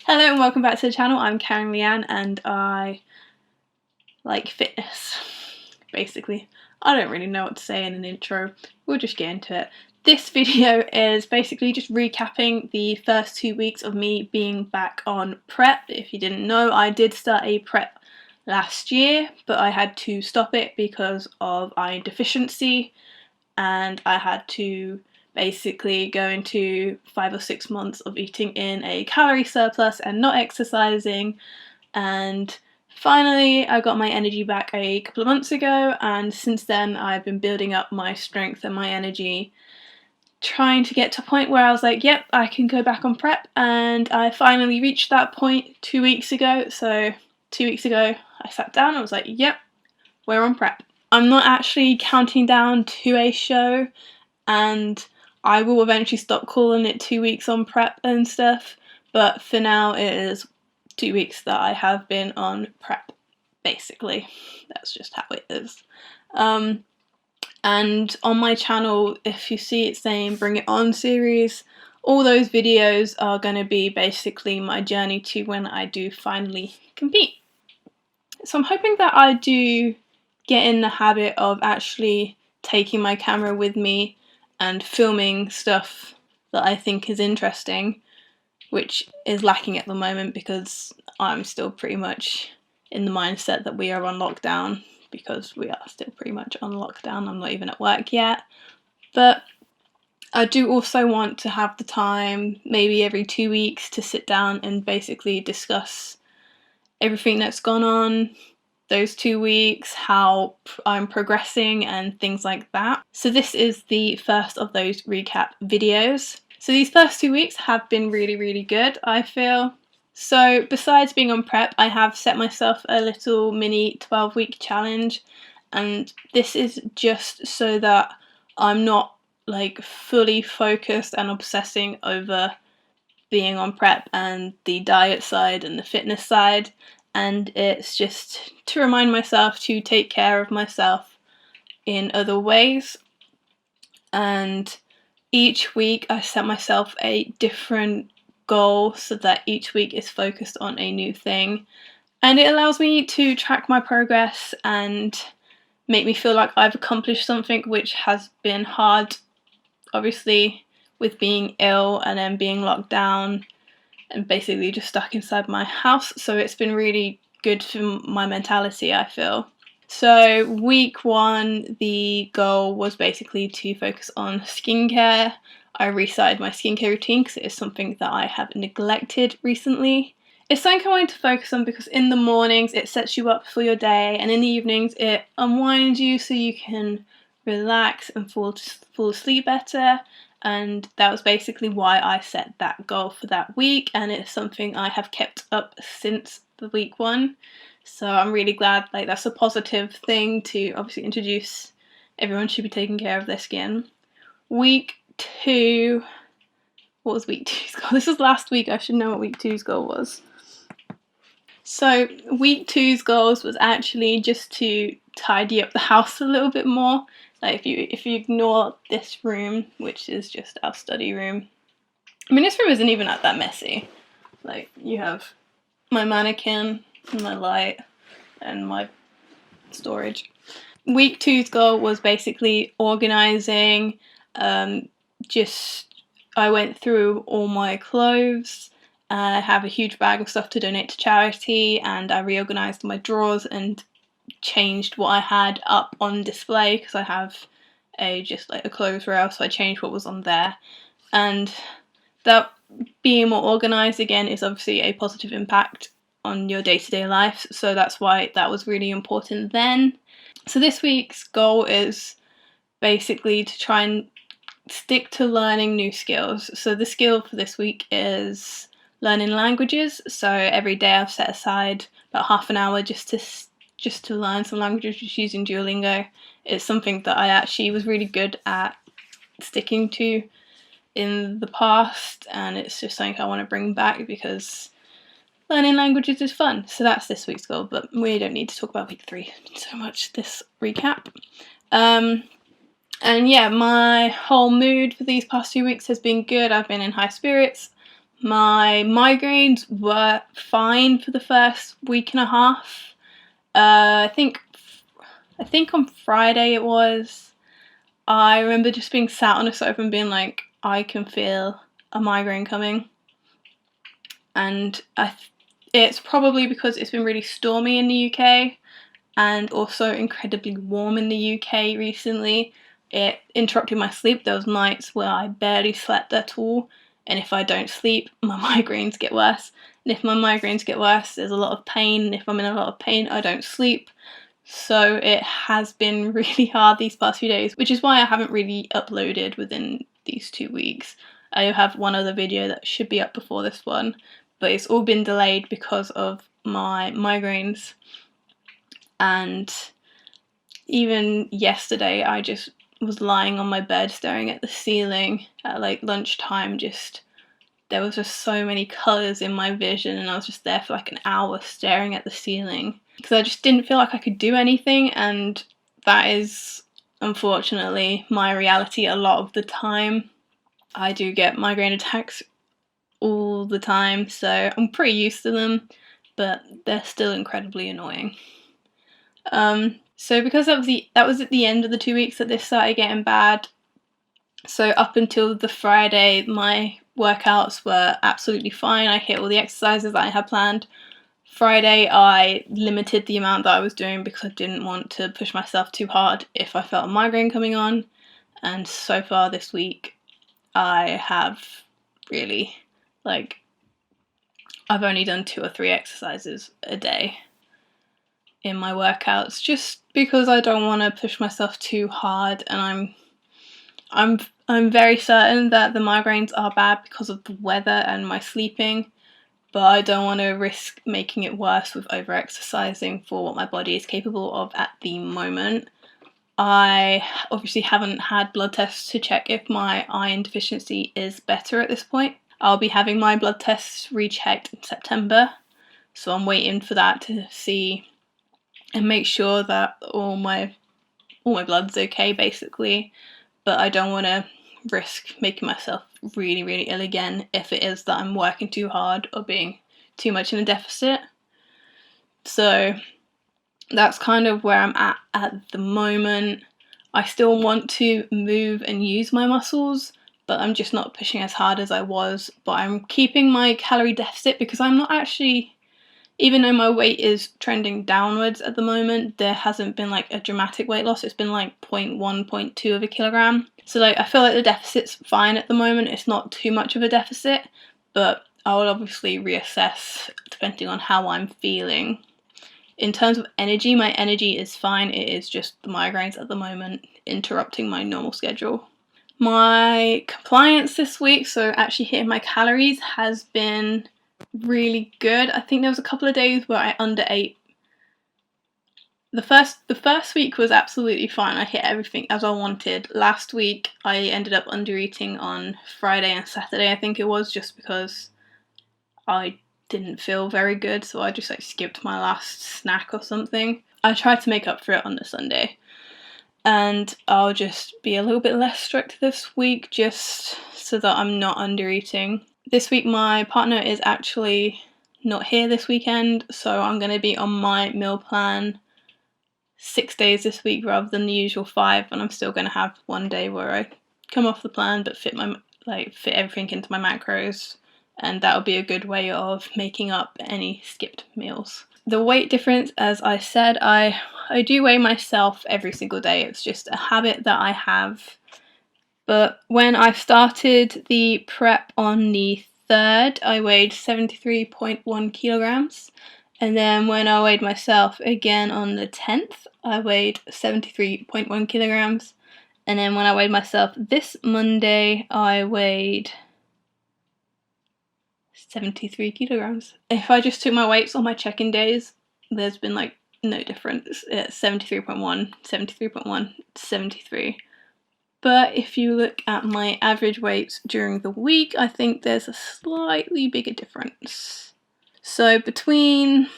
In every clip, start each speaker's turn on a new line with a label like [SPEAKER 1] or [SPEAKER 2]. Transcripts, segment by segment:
[SPEAKER 1] Hello and welcome back to the channel. I'm Liane and I like fitness, basically. I don't really know what to say in an intro, we'll just get into it. This video is basically just recapping the first 2 weeks of me being back on prep. If you didn't know, I did start a prep last year, but I had to stop it because of iron deficiency and I had to basically go into 5 or 6 months of eating in a calorie surplus and not exercising, and finally I got my energy back a couple of months ago, and since then I've been building up my strength and my energy, trying to get to a point where I was like, yep, I can go back on prep, and I finally reached that point 2 weeks ago. So 2 weeks ago I sat down and I was like, yep, we're on prep. I'm not actually counting down to a show, and I will eventually stop calling it 2 weeks on prep and stuff, but for now it is 2 weeks that I have been on prep, basically. That's just how it is. And on my channel, if you see it saying Bring It On series, all those videos are going to be basically my journey to when I do finally compete. So I'm hoping that I do get in the habit of actually taking my camera with me and filming stuff that I think is interesting, which is lacking at the moment because I'm still pretty much in the mindset that we are on lockdown, because we are still pretty much on lockdown. I'm not even at work yet, but I do also want to have the time, maybe every 2 weeks, to sit down and basically discuss everything that's gone on those 2 weeks, how I'm progressing and things like that. So this is the first of those recap videos. So these first 2 weeks have been really good, I feel. So besides being on prep, I have set myself a little mini 12-week challenge, and this is just so that I'm not like fully focused and obsessing over being on prep and the diet side and the fitness side, and it's just to remind myself to take care of myself in other ways. And each week I set myself a different goal so that each week is focused on a new thing, and it allows me to track my progress and make me feel like I've accomplished something, which has been hard, obviously, with being ill and then being locked down and basically just stuck inside my house. So it's been really good for my mentality, I feel. So week 1, the goal was basically to focus on skincare. I restarted my skincare routine because it is something that I have neglected recently. It's something I wanted to focus on because in the mornings it sets you up for your day, and in the evenings it unwinds you so you can relax and fall asleep better. And that was basically why I set that goal for that week, and it's something I have kept up since the week 1. So I'm really glad, like, that's a positive thing to obviously introduce. Everyone should be taking care of their skin. Week 2, what was week 2's goal? This was last week, I should know what week 2's goal was. So week 2's goals was actually just to tidy up the house a little bit more. Like if you ignore this room, which is just our study room. I mean, this room isn't even that messy. Like, you have my mannequin, my light, and my storage. Week 2's goal was basically organising. I went through all my clothes. I have a huge bag of stuff to donate to charity, and I reorganised my drawers and changed what I had up on display because I have just like a clothes rail, so I changed what was on there. And that being more organised again is obviously a positive impact on your day-to-day life, so that's why that was really important then. So this week's goal is basically to try and stick to learning new skills. So the skill for this week is learning languages. So every day I've set aside about half an hour just to learn some languages, just using Duolingo. It's something that I actually was really good at sticking to in the past, and it's just something I want to bring back because learning languages is fun. So that's this week's goal, but we don't need to talk about week 3 so much this recap. And yeah, my whole mood for these past 2 weeks has been good. I've been in high spirits. My migraines were fine for the first week and a half. I think on Friday it was, I remember just being sat on a sofa and being like, I can feel a migraine coming. And it's probably because it's been really stormy in the UK and also incredibly warm in the UK recently. It interrupted my sleep. There was nights where I barely slept at all, and if I don't sleep, my migraines get worse. And if my migraines get worse, there's a lot of pain, and if I'm in a lot of pain, I don't sleep. So it has been really hard these past few days, which is why I haven't really uploaded within these 2 weeks. I have one other video that should be up before this one, but it's all been delayed because of my migraines. And even yesterday I just was lying on my bed staring at the ceiling at like lunchtime. There was just so many colours in my vision, and I was just there for like an hour staring at the ceiling because I just didn't feel like I could do anything, and that is unfortunately my reality a lot of the time. I do get migraine attacks all the time, so I'm pretty used to them, but they're still incredibly annoying. So because that was at the end of the 2 weeks that this started getting bad, so up until the Friday, my workouts were absolutely fine. I hit all the exercises that I had planned. Friday, I limited the amount that I was doing because I didn't want to push myself too hard if I felt a migraine coming on. And so far this week, I have really, I've only done 2 or 3 exercises a day in my workouts, just because I don't want to push myself too hard, and I'm very certain that the migraines are bad because of the weather and my sleeping, but I don't want to risk making it worse with over-exercising for what my body is capable of at the moment. I obviously haven't had blood tests to check if my iron deficiency is better at this point. I'll be having my blood tests rechecked in September, so I'm waiting for that to see and make sure that all my blood's okay, basically. But I don't want to risk making myself really, really ill again if it is that I'm working too hard or being too much in a deficit. So that's kind of where I'm at the moment. I still want to move and use my muscles, but I'm just not pushing as hard as I was. But I'm keeping my calorie deficit because I'm not actually, even though my weight is trending downwards at the moment, there hasn't been like a dramatic weight loss. It's been like 0.1, 0.2 of a kilogram. So I feel like the deficit's fine at the moment. It's not too much of a deficit, but I will obviously reassess depending on how I'm feeling. In terms of energy, my energy is fine. It is just the migraines at the moment interrupting my normal schedule. My compliance this week, so actually hitting my calories, has been really good. I think there was a couple of days where I underate. The first week was absolutely fine. I hit everything as I wanted. Last week I ended up undereating on Friday and Saturday, I think it was, just because I didn't feel very good, so I just skipped my last snack or something. I tried to make up for it on the Sunday, and I'll just be a little bit less strict this week just so that I'm not undereating. This week my partner is actually not here this weekend, so I'm going to be on my meal plan 6 days this week rather than the usual 5, and I'm still going to have one day where I come off the plan but fit everything into my macros, and that'll be a good way of making up any skipped meals. The weight difference, as I said, I do weigh myself every single day. It's just a habit that I have. But when I started the prep on the 3rd, I weighed 73.1 kilograms. And then when I weighed myself again on the 10th, I weighed 73.1 kilograms. And then when I weighed myself this Monday, I weighed 73 kilograms. If I just took my weights on my check-in days, there's been no difference. It's 73.1, 73.1, 73. But if you look at my average weights during the week, I think there's a slightly bigger difference. So between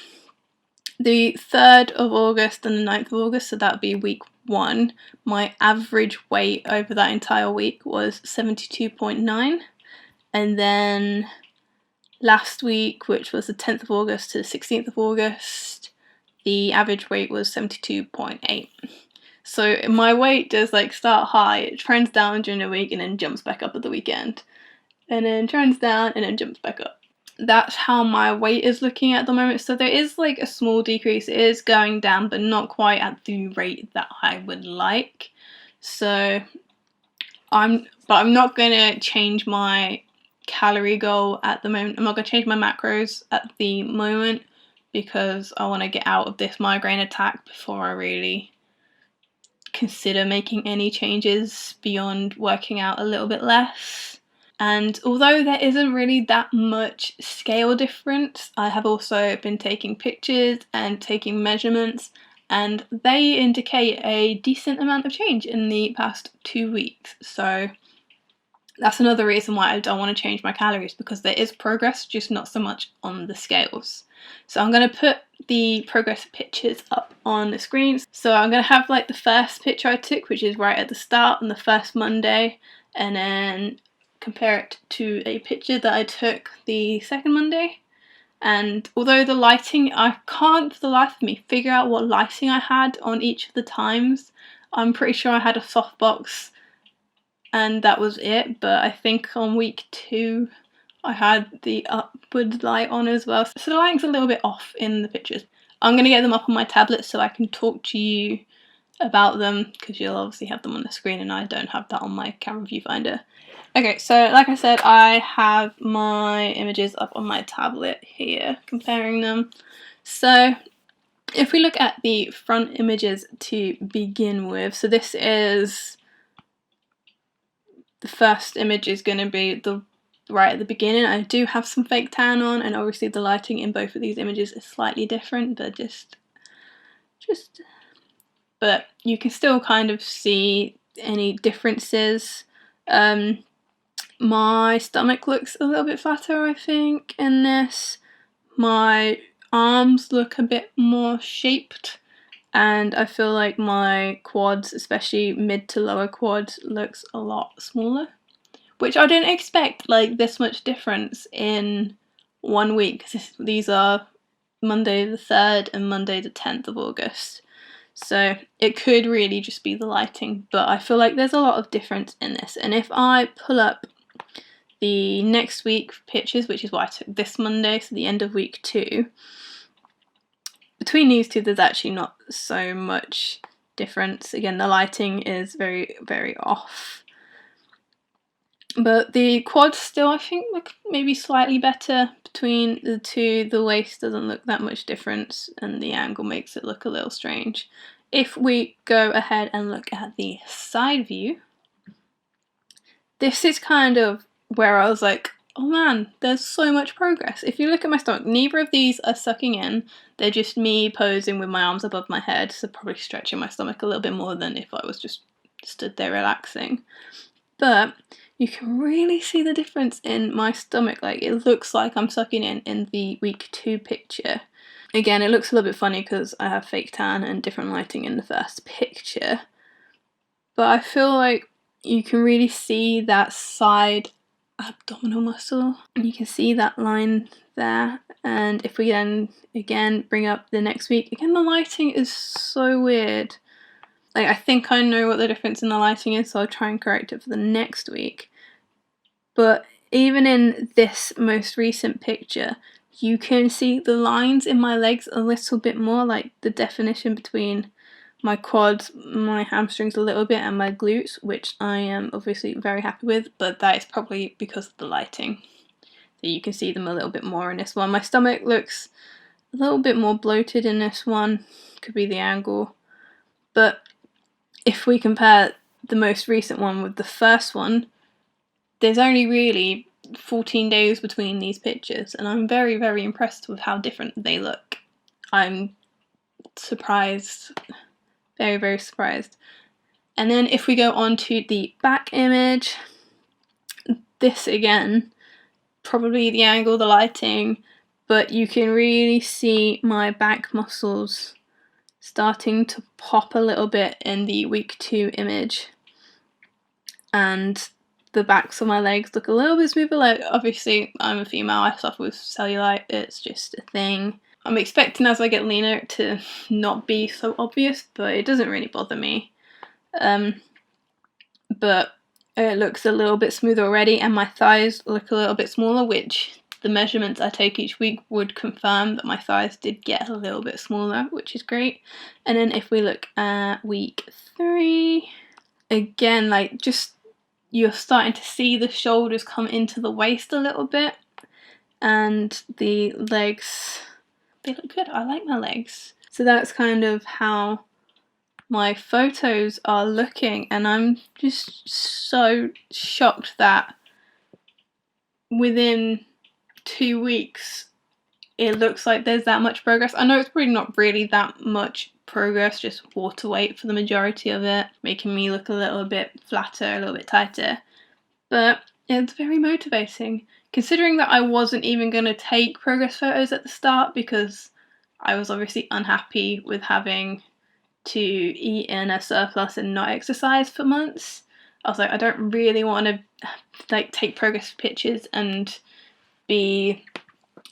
[SPEAKER 1] the 3rd of August and the 9th of August, so that would be week 1, my average weight over that entire week was 72.9. And then last week, which was the 10th of August to the 16th of August, the average weight was 72.8. So my weight does like start high, it trends down during the week and then jumps back up at the weekend. And then trends down and then jumps back up. That's how my weight is looking at the moment. So there is like a small decrease. It is going down, but not quite at the rate that I would like. So I'm not gonna change my calorie goal at the moment. I'm not gonna change my macros at the moment because I want to get out of this migraine attack before I really consider making any changes beyond working out a little bit less. And although there isn't really that much scale difference, I have also been taking pictures and taking measurements, and they indicate a decent amount of change in the past 2 weeks. So that's another reason why I don't want to change my calories, because there is progress, just not so much on the scales. So I'm going to put the progress pictures up on the screen. So I'm going to have like the first picture I took, which is right at the start on the first Monday, and then compare it to a picture that I took the second Monday. And although the lighting, I can't for the life of me figure out what lighting I had on each of the times. I'm pretty sure I had a softbox and that was it, but I think on week 2 I had the upward light on as well. So the lighting's a little bit off in the pictures. I'm going to get them up on my tablet so I can talk to you about them, because you'll obviously have them on the screen and I don't have that on my camera viewfinder. Okay, so like I said, I have my images up on my tablet here, comparing them. So if we look at the front images to begin with, so this is, the first image is going to be the right at the beginning. I do have some fake tan on, and obviously the lighting in both of these images is slightly different, but but you can still kind of see any differences. My stomach looks a little bit fatter, I think, in this. My arms look a bit more shaped, and I feel like my quads, especially mid to lower quads, looks a lot smaller, which I didn't expect like this much difference in 1 week. These are Monday the 3rd and Monday the 10th of August. So it could really just be the lighting, but I feel like there's a lot of difference in this. And if I pull up the next week pictures, which is what I took this Monday, so the end of week 2, between these two there's actually not so much difference. Again, the lighting is very, very off. But the quads still, I think, look maybe slightly better between the two. The waist doesn't look that much difference, and the angle makes it look a little strange. If we go ahead and look at the side view, this is kind of where I was like, oh man, there's so much progress. If you look at my stomach, neither of these are sucking in. They're just me posing with my arms above my head, so probably stretching my stomach a little bit more than if I was just stood there relaxing. But you can really see the difference in my stomach. Like, it looks like I'm sucking in the week 2 picture. Again, it looks a little bit funny because I have fake tan and different lighting in the first picture. But I feel like you can really see that side abdominal muscle, and you can see that line there. And if we then again bring up the next week, again the lighting is so weird. Like, I think I know what the difference in the lighting is, so I'll try and correct it for the next week. But even in this most recent picture, you can see the lines in my legs a little bit more, like the definition between my quads, my hamstrings a little bit, and my glutes, which I am obviously very happy with, but that is probably because of the lighting. So you can see them a little bit more in this one. My stomach looks a little bit more bloated in this one, could be the angle. But if we compare the most recent one with the first one, there's only really 14 days between these pictures, and I'm very, very impressed with how different they look. I'm surprised. Very, very surprised. And then if we go on to the back image, this again, probably the angle, the lighting, but you can really see my back muscles starting to pop a little bit in the week 2 image. And the backs of my legs look a little bit smoother. Like, obviously I'm a female, I suffer with cellulite, it's just a thing. I'm expecting as I get leaner to not be so obvious, but it doesn't really bother me. But it looks a little bit smoother already, and my thighs look a little bit smaller, which the measurements I take each week would confirm that my thighs did get a little bit smaller, which is great. And then if we look at week 3, again, like, just you're starting to see the shoulders come into the waist a little bit, and the legs, they look good. I like my legs. So that's kind of how my photos are looking, and I'm just so shocked that within 2 weeks it looks like there's that much progress. I know it's probably not really that much progress, just water weight for the majority of it, making me look a little bit flatter, a little bit tighter, but it's very motivating, considering that I wasn't even going to take progress photos at the start because I was obviously unhappy with having to eat in a surplus and not exercise for months. I was like, I don't really want to like take progress pictures and be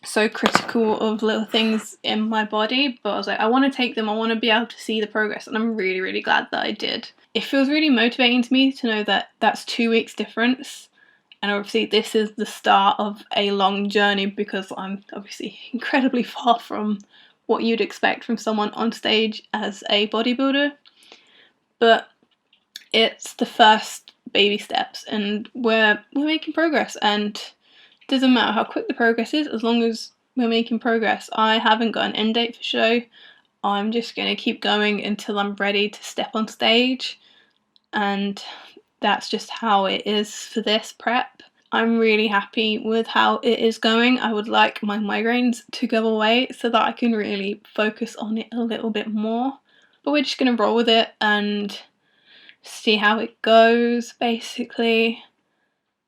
[SPEAKER 1] so critical of little things in my body, but I was like, I want to take them, I want to be able to see the progress, and I'm really, really glad that I did. It feels really motivating to me to know that that's 2 weeks difference, and obviously this is the start of a long journey because I'm obviously incredibly far from what you'd expect from someone on stage as a bodybuilder, but it's the first baby steps, and we're making progress, and it doesn't matter how quick the progress is as long as we're making progress. I haven't got an end date for show. I'm just going to keep going until I'm ready to step on stage, and that's just how it is for this prep. I'm really happy with how it is going. I would like my migraines to go away so that I can really focus on it a little bit more. But we're just going to roll with it and see how it goes, basically.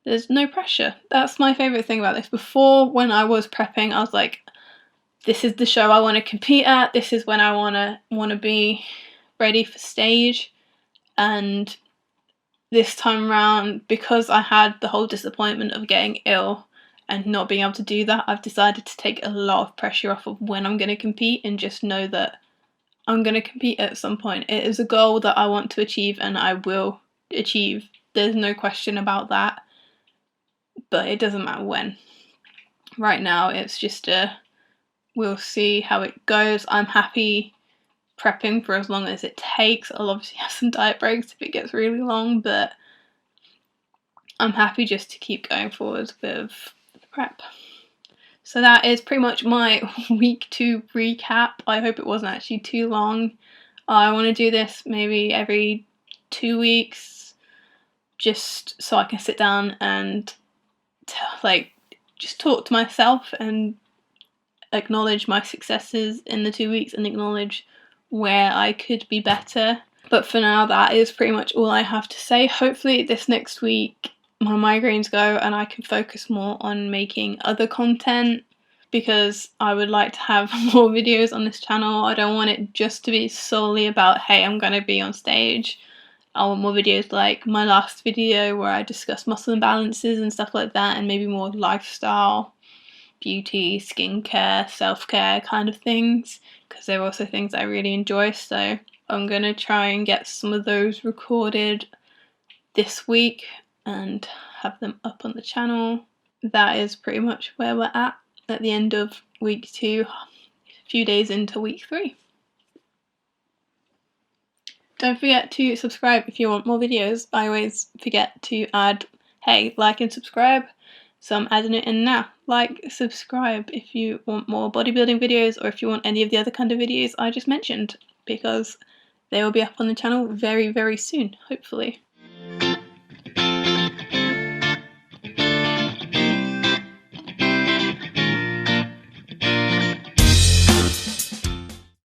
[SPEAKER 1] There's no pressure. That's my favourite thing about this. Before, when I was prepping, I was like, this is the show I want to compete at, this is when I want to be ready for stage. And this time around, because I had the whole disappointment of getting ill and not being able to do that, I've decided to take a lot of pressure off of when I'm going to compete and just know that I'm going to compete at some point. It is a goal that I want to achieve and I will achieve. There's no question about that. But it doesn't matter when. Right now it's just we'll see how it goes. I'm happy prepping for as long as it takes. I'll obviously have some diet breaks if it gets really long, but I'm happy just to keep going forward with the prep. So that is pretty much my week 2 recap. I hope it wasn't actually too long. I want to do this maybe every 2 weeks, just so I can sit down and just talk to myself and acknowledge my successes in the 2 weeks and acknowledge where I could be better. But for now, that is pretty much all I have to say. Hopefully this next week my migraines go and I can focus more on making other content, because I would like to have more videos on this channel. I don't want it just to be solely about, hey, I'm going to be on stage. I want more videos like my last video where I discuss muscle imbalances and stuff like that, and maybe more lifestyle, beauty, skincare, self-care kind of things, because they're also things I really enjoy. So I'm going to try and get some of those recorded this week and have them up on the channel. That is pretty much where we're at the end of week 2, a few days into week 3. Don't forget to subscribe if you want more videos. I always forget to add, hey, like and subscribe, so I'm adding it in now. Like, subscribe if you want more bodybuilding videos, or if you want any of the other kind of videos I just mentioned, because they will be up on the channel very, very soon, hopefully.